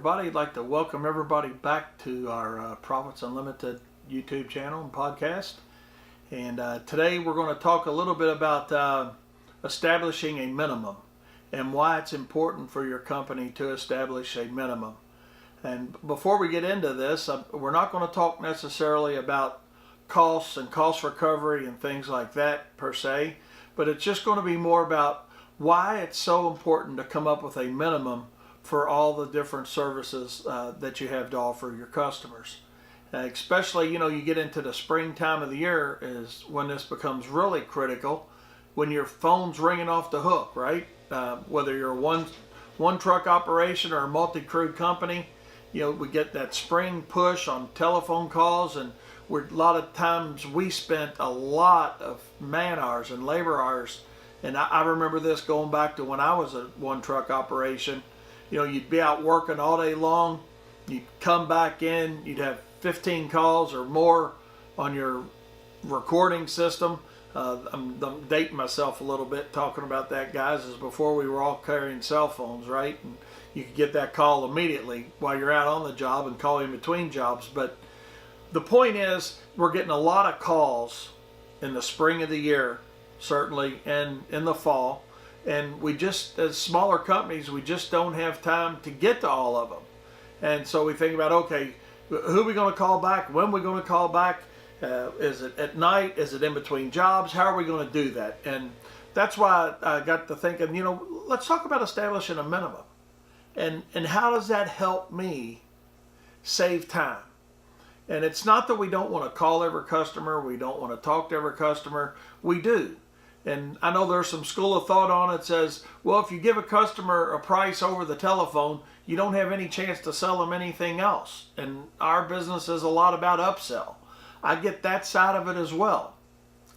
everybody. I'd like to welcome everybody back to our Profits Unlimited YouTube channel and podcast. And today we're going to talk a little bit about establishing a minimum and why it's important for your company to establish a minimum. And before we get into this, we're not going to talk necessarily about costs and cost recovery and things like that per se, but it's just going to be more about why it's so important to come up with a minimum for all the different services that you have to offer your customers. Especially, you get into the springtime of the year is when this becomes really critical, when your phone's ringing off the hook, right? Whether you're one truck operation or a multi-crew company, we get that spring push on telephone calls, and a lot of times we spent a lot of man hours and labor hours. And I remember this going back to when I was a one truck operation. You'd be out working all day long, you'd come back in, you'd have 15 calls or more on your recording system. I'm dating myself a little bit talking about that, guys, is before we were all carrying cell phones, right? And you could get that call immediately while you're out on the job and call in between jobs. But the point is, we're getting a lot of calls in the spring of the year, certainly, and in the fall. And we just, as smaller companies, we just don't have time to get to all of them. And so we think about, okay, who are we going to call back? When are we going to call back? Is it at night? Is it in between jobs? How are we going to do that? And that's why I got to thinking, let's talk about establishing a minimum. And how does that help me save time? And it's not that we don't want to call every customer, we don't want to talk to every customer. We do. And I know there's some school of thought on it says, well, if you give a customer a price over the telephone, you don't have any chance to sell them anything else. And our business is a lot about upsell. I get that side of it as well.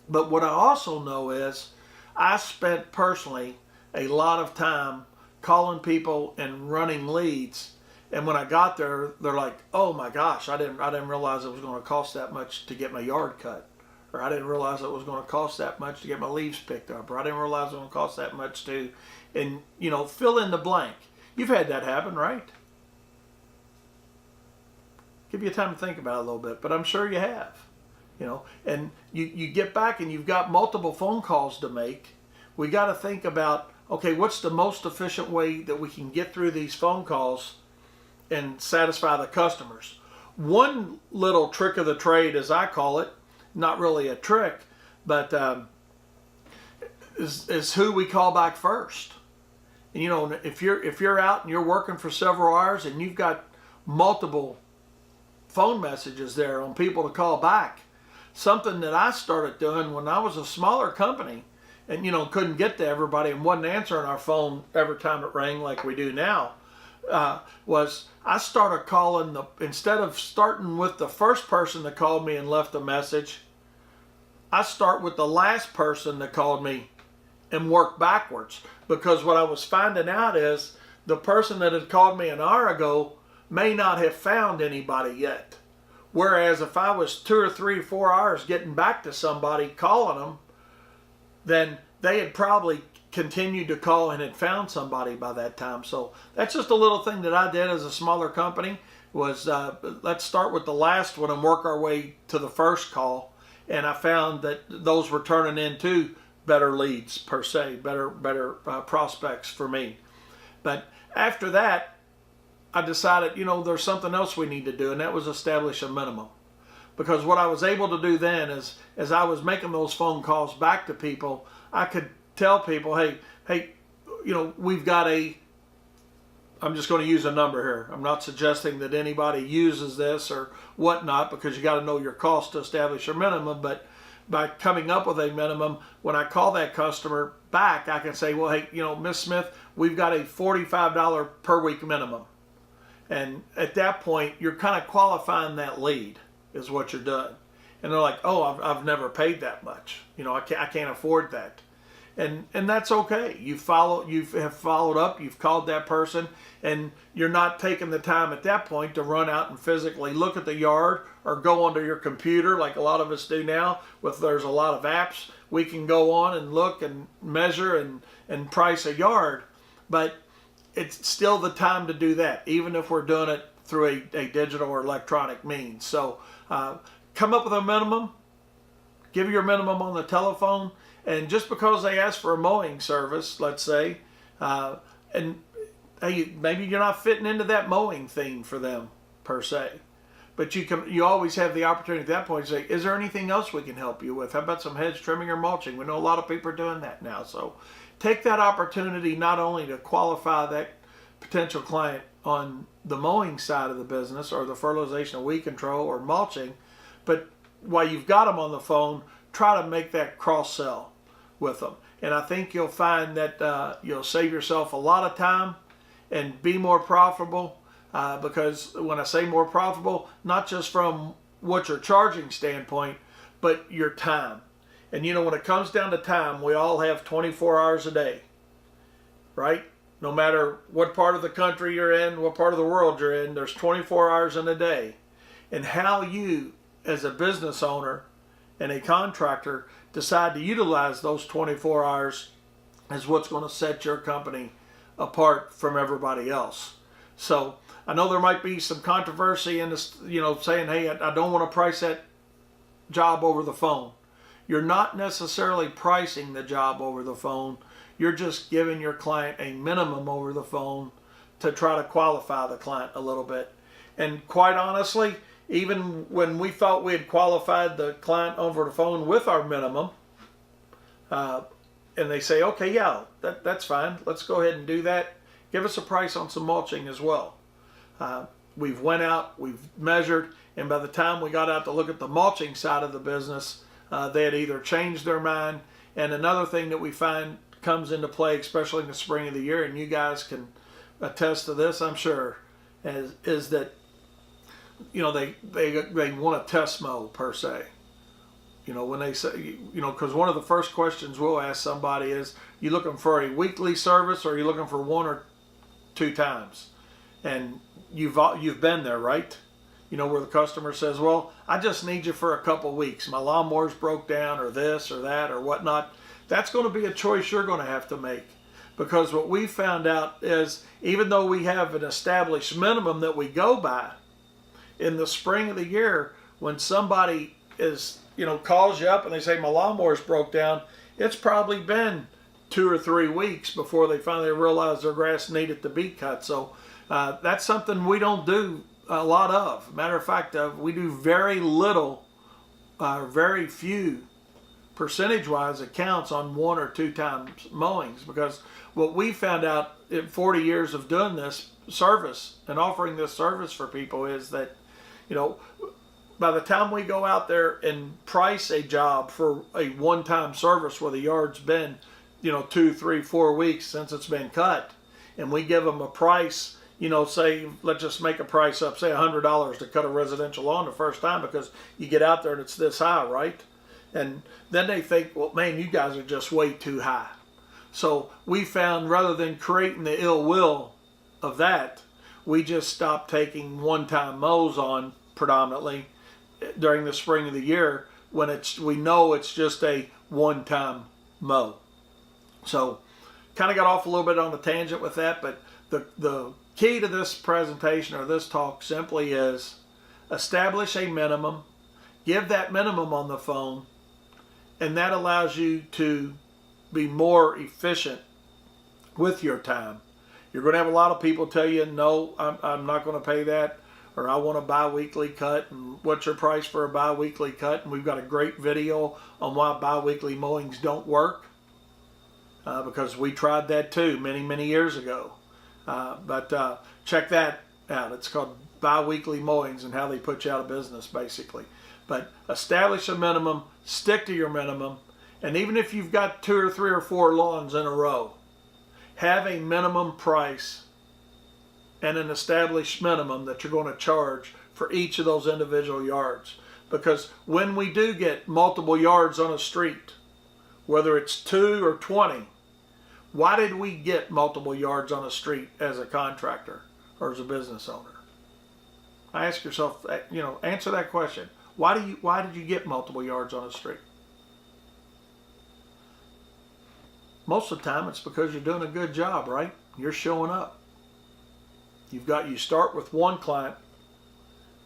But what I also know is I spent personally a lot of time calling people and running leads. And when I got there, they're like, oh my gosh, I didn't realize it was going to cost that much to get my yard cut. Or I didn't realize it was going to cost that much to get my leaves picked up. Or I didn't realize it was going to cost that much to, and fill in the blank. You've had that happen, right? Give you time to think about it a little bit, but I'm sure you have. And you get back and you've got multiple phone calls to make. We got to think about, okay, what's the most efficient way that we can get through these phone calls and satisfy the customers? One little trick of the trade, as I call it, not really a trick, but is who we call back first. And if you're out and you're working for several hours and you've got multiple phone messages there on people to call back, something that I started doing when I was a smaller company and couldn't get to everybody and wasn't answering our phone every time it rang like we do now, was I started calling instead of starting with the first person that called me and left a message, I start with the last person that called me and work backwards. Because what I was finding out is the person that had called me an hour ago may not have found anybody yet. Whereas if I was 2 or 3 or 4 hours getting back to somebody, calling them, then they had probably continued to call and had found somebody by that time. So that's just a little thing that I did as a smaller company was let's start with the last one and work our way to the first call. And I found that those were turning into better leads per se, better prospects for me. But after that, I decided, there's something else we need to do, and that was establish a minimum. Because what I was able to do then is, as I was making those phone calls back to people, I could tell people, hey, we've got I'm just going to use a number here. I'm not suggesting that anybody uses this or whatnot, because you got to know your cost to establish your minimum. But by coming up with a minimum, when I call that customer back, I can say, well, hey, Miss Smith, we've got a $45 per week minimum. And at that point, you're kind of qualifying that lead is what you're doing. And they're like, oh, I've never paid that much. I can't afford that. And that's okay. You have followed up, you've called that person, and you're not taking the time at that point to run out and physically look at the yard or go onto your computer like a lot of us do now. There's a lot of apps we can go on and look and measure and price a yard. But it's still the time to do that, even if we're doing it through a digital or electronic means. So come up with a minimum, give your minimum on the telephone, and just because they ask for a mowing service, let's say, and hey, maybe you're not fitting into that mowing theme for them per se, but you always have the opportunity at that point to say, is there anything else we can help you with? How about some hedge trimming or mulching? We know a lot of people are doing that now. So take that opportunity not only to qualify that potential client on the mowing side of the business or the fertilization, weed control, or mulching, but while you've got them on the phone, try to make that cross sell with them. And I think you'll find that you'll save yourself a lot of time and be more profitable, because when I say more profitable, not just from what you're charging standpoint, but your time. And you know, when it comes down to time, we all have 24 hours a day, right? No matter what part of the country you're in, what part of the world you're in, there's 24 hours in a day. And how you, as a business owner and a contractor, decide to utilize those 24 hours is what's going to set your company apart from everybody else. So I know there might be some controversy in this, you know, saying, hey, I don't want to price that job over the phone. You're not necessarily pricing the job over the phone. You're just giving your client a minimum over the phone to try to qualify the client a little bit. And quite honestly, even when we thought we had qualified the client over the phone with our minimum, and they say, okay, yeah, that's fine. Let's go ahead and do that. Give us a price on some mulching as well. We've went out, we've measured, and by the time we got out to look at the mulching side of the business, they had either changed their mind. And another thing that we find comes into play, especially in the spring of the year, and you guys can attest to this, I'm sure, is that, you know, they want a test mow per se. You know, when they say, you know, because one of the first questions we'll ask somebody is, you looking for a weekly service or are you looking for 1 or 2 times? And you've been there, right? You know, where the customer says, well, I just need you for a couple weeks. My lawnmower's broke down or this or that or whatnot. That's going to be a choice you're going to have to make. Because what we found out is, even though we have an established minimum that we go by, in the spring of the year, when somebody is, you know, calls you up and they say, my lawnmower's broke down, it's probably been 2 or 3 weeks before they finally realize their grass needed to be cut. So that's something we don't do a lot of. Matter of fact, we do very little, very few percentage-wise accounts on 1 or 2 times mowings, because what we found out in 40 years of doing this service and offering this service for people is that, you know, by the time we go out there and price a job for a one-time service where the yard's been, you know, 2, 3, 4 weeks since it's been cut, and we give them a price, you know, say, let's just make a price up, say $100 to cut a residential lawn the first time, because you get out there and it's this high, right? And then they think, well, man, you guys are just way too high. So we found, rather than creating the ill will of that, we just stopped taking one-time mows on predominantly during the spring of the year, when we know it's just a one-time mow. So kind of got off a little bit on the tangent with that, but the key to this presentation or this talk simply is establish a minimum, give that minimum on the phone, and that allows you to be more efficient with your time. You're going to have a lot of people tell you, no, I'm not going to pay that, or I want a bi-weekly cut, and what's your price for a bi-weekly cut? And we've got a great video on why bi-weekly mowings don't work, because we tried that too many, many years ago. But check that out. It's called bi-weekly mowings and how they put you out of business, basically. But establish a minimum, stick to your minimum, and even if you've got 2 or 3 or 4 lawns in a row, have a minimum price and an established minimum that you're going to charge for each of those individual yards. Because when we do get multiple yards on a street, whether it's 2 or 20, why did we get multiple yards on a street as a contractor or as a business owner? I ask yourself, you know, answer that question. Why did you get multiple yards on a street? Most of the time it's because you're doing a good job, right? You're showing up. You start with one client.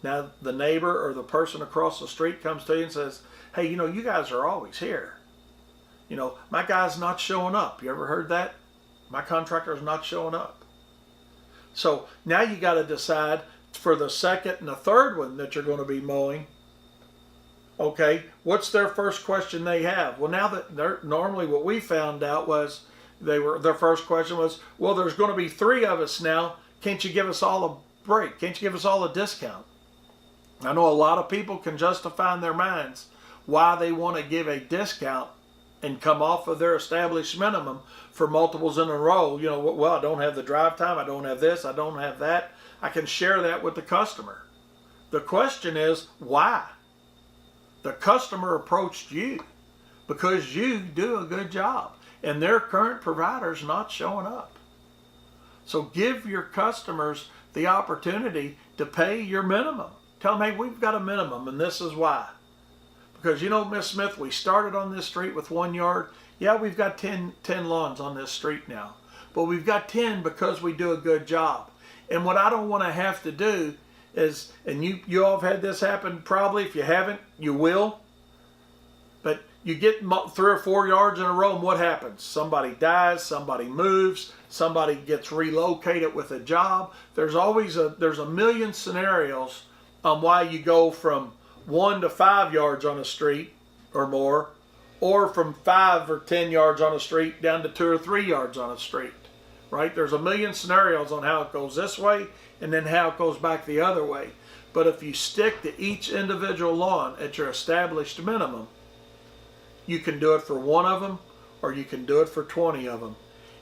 Now the neighbor or the person across the street comes to you and says, hey, you guys are always here. My guy's not showing up. You ever heard that? My contractor's not showing up. So now you got to decide for the second and the third one that you're going to be mowing. Okay, what's their first question they have? Well, now that normally what we found out was their first question was, well, there's going to be 3 of us now. Can't you give us all a break? Can't you give us all a discount? I know a lot of people can justify in their minds why they want to give a discount and come off of their established minimum for multiples in a row. Well, I don't have the drive time, I don't have this, I don't have that. I can share that with the customer. The question is, why? The customer approached you because you do a good job and their current provider's not showing up. So give your customers the opportunity to pay your minimum. Tell them, hey, we've got a minimum and this is why. Because Miss Smith, we started on this street with 1 yard. Yeah, we've got 10 lawns on this street now. But we've got 10 because we do a good job. And what I don't want to have to do is, and you all have had this happen probably. If you haven't, you will. But you get 3 or 4 yards in a row and what happens? Somebody dies, somebody moves, somebody gets relocated with a job. There's a million scenarios on why you go from 1 to 5 yards on a street or more, or from 5 or 10 yards on a street down to 2 or 3 yards on a street, right? There's a million scenarios on how it goes this way and then how it goes back the other way. But if you stick to each individual lawn at your established minimum, you can do it for 1 of them or you can do it for 20 of them.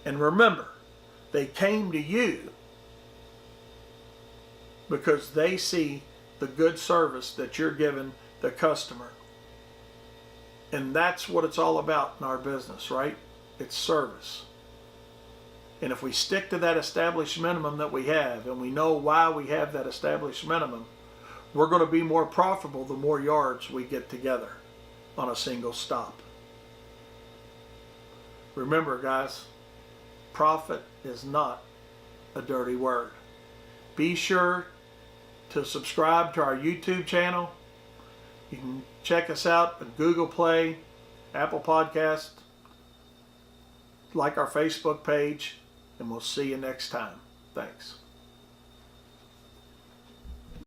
And remember, they came to you because they see the good service that you're giving the customer. And that's what it's all about in our business, right? It's service. And if we stick to that established minimum that we have, and we know why we have that established minimum, we're going to be more profitable the more yards we get together on a single stop. Remember, guys, profit is not a dirty word. Be sure to subscribe to our YouTube channel. You can check us out at Google Play, Apple Podcast, like our Facebook page, and we'll see you next time. Thanks.